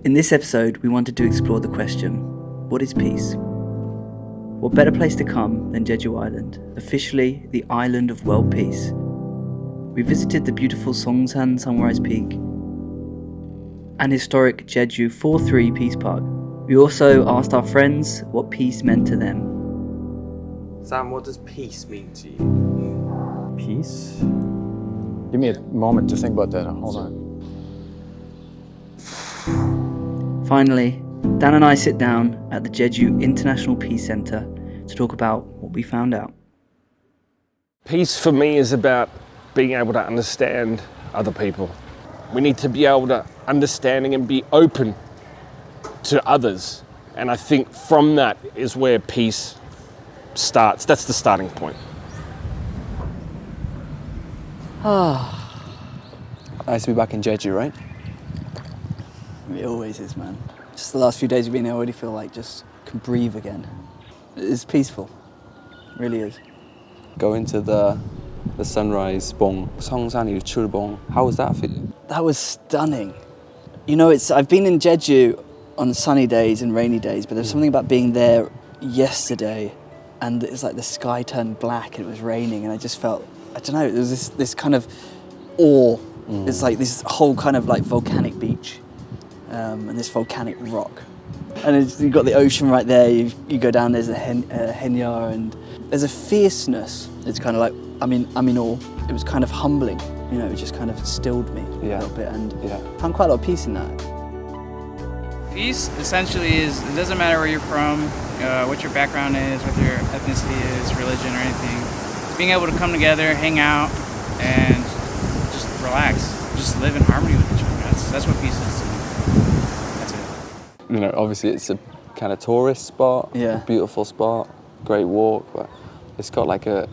In this episode, we wanted to explore the question, what is peace? What better place to come than Jeju Island, officially the island of world peace? We visited the beautiful Seongsan Sunrise Peak and historic Jeju 4-3 Peace Park. We also asked our friends what peace meant to them. Sam, what does peace mean to you? Peace? Give me a moment to think about that. Hold on. Finally, Dan and I sit down at the Jeju International Peace Center to talk about what we found out. Peace for me is about being able to understand other people. We need to be able to understanding and be open to others. And I think from that is where peace starts. That's the starting point. Nice to be back in Jeju, right? It always is, man. Just the last few days we've been here, I already feel like just can breathe again. It's peaceful. It really is. Going to the sunrise bong, Seongsan Ilchulbong. How was that for you? That was stunning. You know, I've been in Jeju on sunny days and rainy days, but there's something about being there yesterday and it's like the sky turned black and it was raining and I just felt, I don't know, there was this kind of awe. It's like this whole kind of like volcanic beach and this volcanic rock. And you've got the ocean right there, you go down, there's a henya and there's a fierceness. It's kind of like, I'm in awe. It was kind of humbling, you know, it just kind of stilled me a little bit and I found quite a lot of peace in that. Peace essentially is, it doesn't matter where you're from, what your background is, what your ethnicity is, religion or anything. It's being able to come together, hang out, and just relax, just live in harmony with each other. That's what peace is to me. That's it. You know, obviously it's a kind of tourist spot, a beautiful spot, great walk, but it's got like a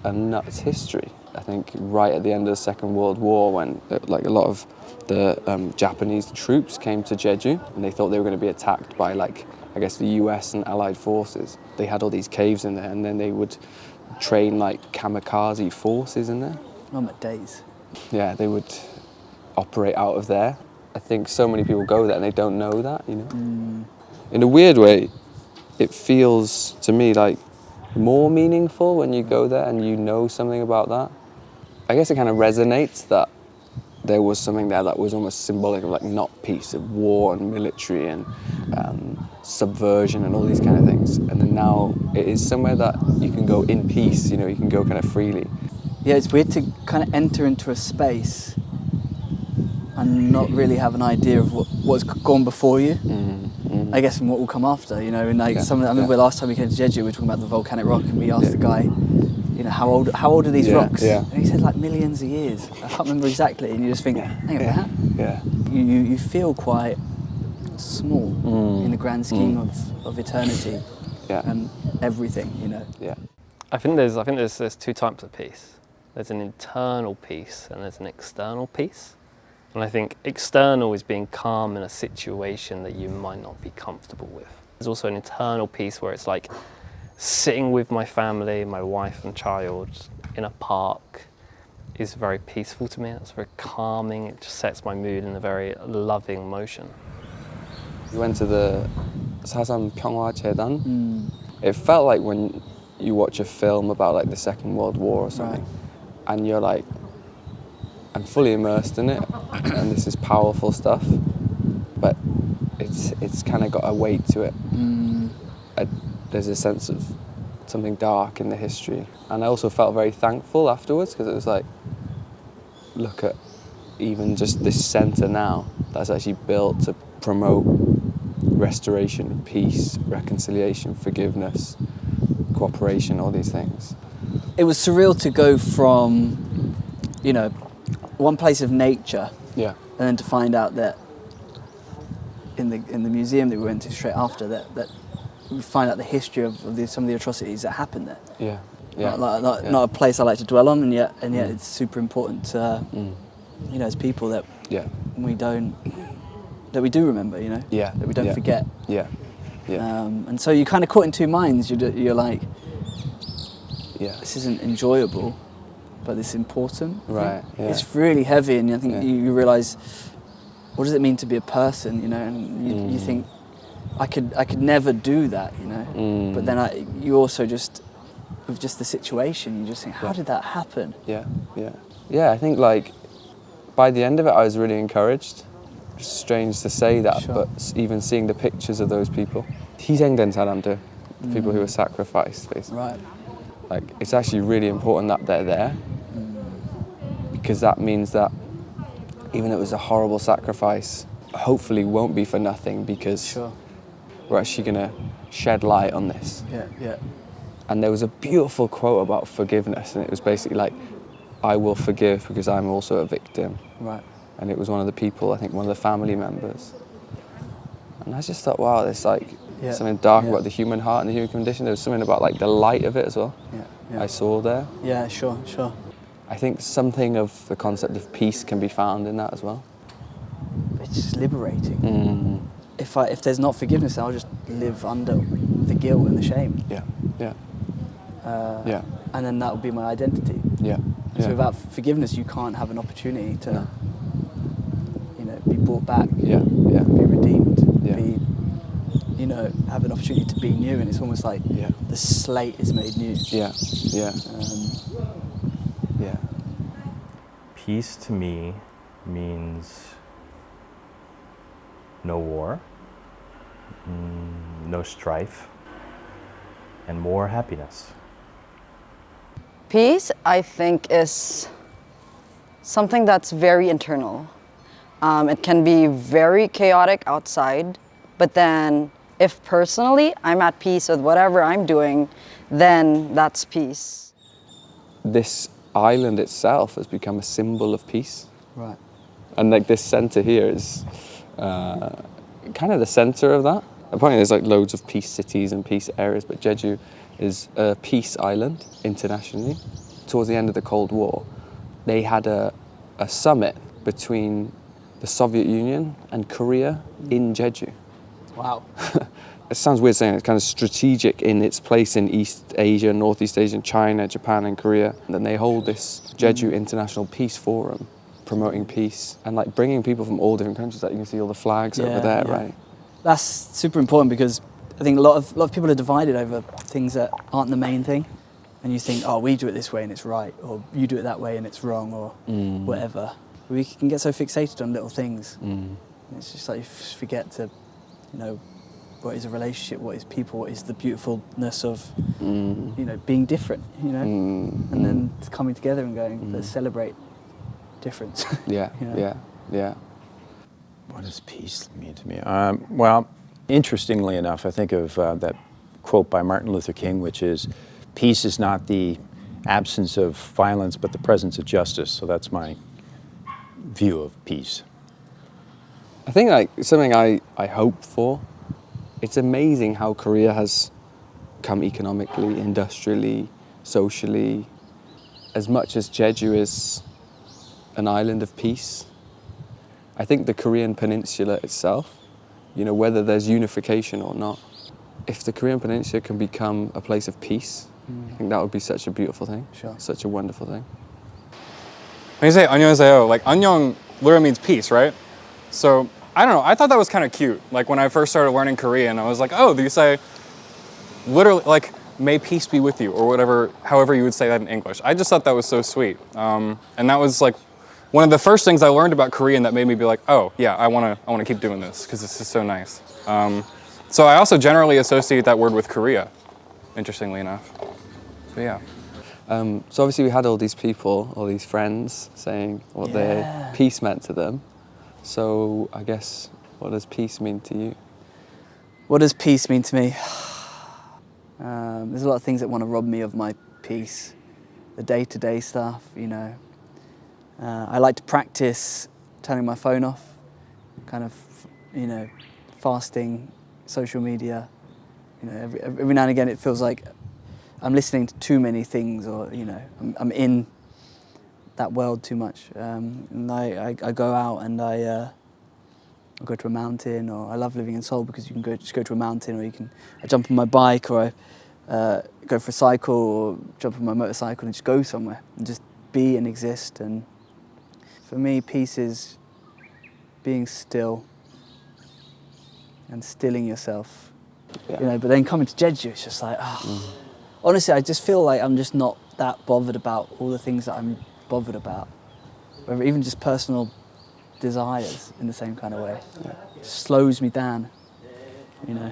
nuts history. I think right at the end of the Second World War when like a lot of the Japanese troops came to Jeju and they thought they were going to be attacked by like, I guess the US and Allied forces. They had all these caves in there and then they would train like kamikaze forces in there. Oh my days. Yeah, they would operate out of there. I think so many people go there and they don't know that, you know. In a weird way, it feels to me like more meaningful when you go there and you know something about that. I guess it kind of resonates that there was something there that was almost symbolic of like not peace, of war and military and subversion and all these kind of things. And then now it is somewhere that you can go in peace, you know, you can go kind of freely. Yeah, it's weird to kind of enter into a space and not really have an idea of what's gone before you. I guess and what will come after, you know. And like I remember last time we came to Jeju, we were talking about the volcanic rock, and we asked the guy, you know, how old are these rocks? And he said like millions of years. I can't remember exactly. And you just think, hang on, that? You feel quite small in the grand scheme of eternity and everything, you know. Yeah. I think there's two types of peace. There's an internal peace and there's an external peace. And I think external is being calm in a situation that you might not be comfortable with. There's also an internal peace where it's like sitting with my family, my wife and child in a park is very peaceful to me. It's very calming. It just sets my mood in a very loving motion. We went to the 평화 재단. It felt like when you watch a film about like the Second World War or something, and you're like, I'm fully immersed in it, and this is powerful stuff, but it's kind of got a weight to it. There's a sense of something dark in the history, and I also felt very thankful afterwards because it was like, look at even just this centre now that's actually built to promote restoration, peace, reconciliation, forgiveness, cooperation, all these things. It was surreal to go from, you know, one place of nature, and then to find out that in the museum that we went to straight after that we find out the history of some of the atrocities that happened there. Not a place I like to dwell on, and yet it's super important to, you know, as people that we do remember, you know, that we don't forget. And so you're kind of caught in two minds. You're like, this isn't enjoyable, but it's important. Right. Yeah. It's really heavy, and I think you realise what does it mean to be a person, you know? And you think, I could never do that, you know? But then you also just, with just the situation, you just think, how did that happen? Yeah, yeah. Yeah, I think like, by the end of it, I was really encouraged. It's strange to say that, but even seeing the pictures of those people, 희생된 사람들, the people who were sacrificed, basically. Right. Like, it's actually really important that they're there, because that means that even though it was a horrible sacrifice, hopefully won't be for nothing, because we're actually gonna shed light on this. Yeah, yeah. And there was a beautiful quote about forgiveness, and it was basically like, I will forgive because I'm also a victim. Right. And it was one of the people, I think one of the family members. And I just thought, wow, there's like something dark about the human heart and the human condition. There was something about like the light of it as well. I saw there. Yeah, sure. I think something of the concept of peace can be found in that as well. It's just liberating. If there's not forgiveness, I'll just live under the guilt and the shame. Yeah. And then that will be my identity. Yeah. So without forgiveness, you can't have an opportunity to, you know, be brought back. Be redeemed. Be, you know, have an opportunity to be new. And it's almost like the slate is made new. Peace to me means no war, no strife, and more happiness. Peace, I think, is something that's very internal. It can be very chaotic outside, but then if personally I'm at peace with whatever I'm doing, then that's peace. This island itself has become a symbol of peace. Right. And like this center here is kind of the center of that. Apparently there's like loads of peace cities and peace areas, but Jeju is a peace island internationally. Towards the end of the Cold War, they had a summit between the Soviet Union and Korea in Jeju. Wow. It sounds weird saying it's kind of strategic in its place in East Asia, Northeast Asia, China, Japan and Korea. And then they hold this Jeju International Peace Forum, promoting peace and like bringing people from all different countries. Like you can see all the flags over there, right? That's super important because I think a lot of people are divided over things that aren't the main thing. And you think, oh, we do it this way and it's right, or you do it that way and it's wrong, or whatever. We can get so fixated on little things. It's just like you forget to, you know, what is a relationship, what is people, what is the beautifulness of, you know, being different, you know? And then coming together and going, let's celebrate difference. Yeah. What does peace mean to me? Well, interestingly enough, I think of that quote by Martin Luther King, which is, peace is not the absence of violence, but the presence of justice. So that's my view of peace. I think like something I hope for, it's amazing how Korea has come economically, industrially, socially, as much as Jeju is an island of peace. I think the Korean peninsula itself, you know, whether there's unification or not, if the Korean peninsula can become a place of peace, I think that would be such a beautiful thing, such a wonderful thing. When you say 안녕하세요, like 안녕 literally means peace, right? So, I don't know, I thought that was kind of cute. Like when I first started learning Korean, I was like, oh, you say literally, like, may peace be with you, or whatever, however you would say that in English. I just thought that was so sweet. And that was like one of the first things I learned about Korean that made me be like, oh yeah, I want to keep doing this because this is so nice. So I also generally associate that word with Korea, interestingly enough. So yeah. So obviously we had all these people, all these friends saying what their peace meant to them. So I guess, what does peace mean to you? What does peace mean to me? There's a lot of things that want to rob me of my peace. The day-to-day stuff, you know. I like to practice turning my phone off, kind of, you know, fasting, social media. You know, every now and again it feels like I'm listening to too many things, or, you know, I'm in that world too much. And I go out and I go to a mountain, or I love living in Seoul because you can just go to a mountain, or I jump on my bike, or I go for a cycle, or jump on my motorcycle and just go somewhere and just be and exist. And for me, peace is being still and stilling yourself. Yeah. You know, but then coming to Jeju, it's just like, honestly, I just feel like I'm just not that bothered about all the things that I'm bothered about, or even just personal desires in the same kind of way. Yeah. It slows me down, you know.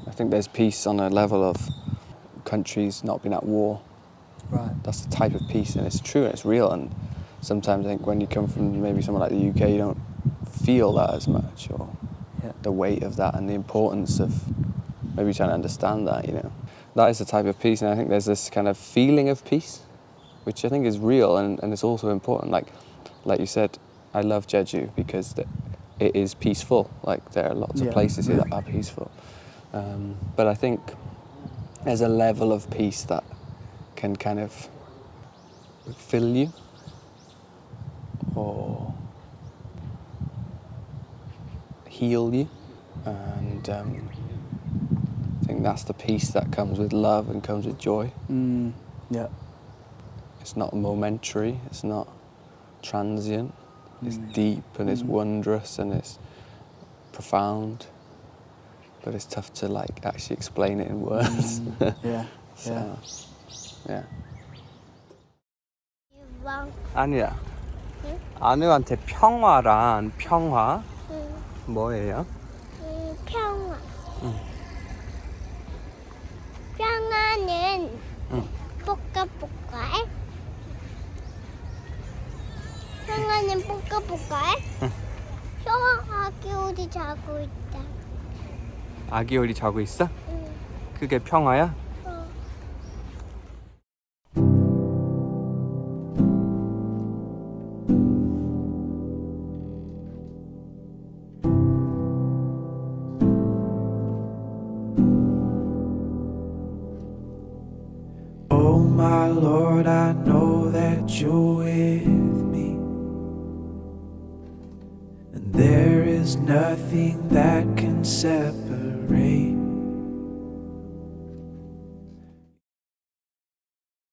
I think there's peace on a level of countries not being at war. Right. That's the type of peace, and it's true and it's real. And sometimes I think when you come from maybe somewhere like the UK, you don't feel that as much, or the weight of that and the importance of maybe trying to understand that, you know. That is the type of peace, and I think there's this kind of feeling of peace, which I think is real and it's also important. Like you said, I love Jeju because it is peaceful. Like there are lots of places here that are peaceful. But I think there's a level of peace that can kind of fill you or heal you, and I think that's the peace that comes with love and comes with joy. Yeah. It's not momentary, it's not transient, it's deep and it's wondrous and it's profound, but it's tough to like actually explain it in words. So, yeah. 아니야. 아누한테 평화란 평화 뭐예요? 평화. 평화는 뽀까뽀까해? 평화는 뽀까뽀까해? 평화 아기 우리 자고 있다. 아기 오리 자고 있어? 그게 평화야? Oh my Lord, I know that you're with me, and there is nothing that can separate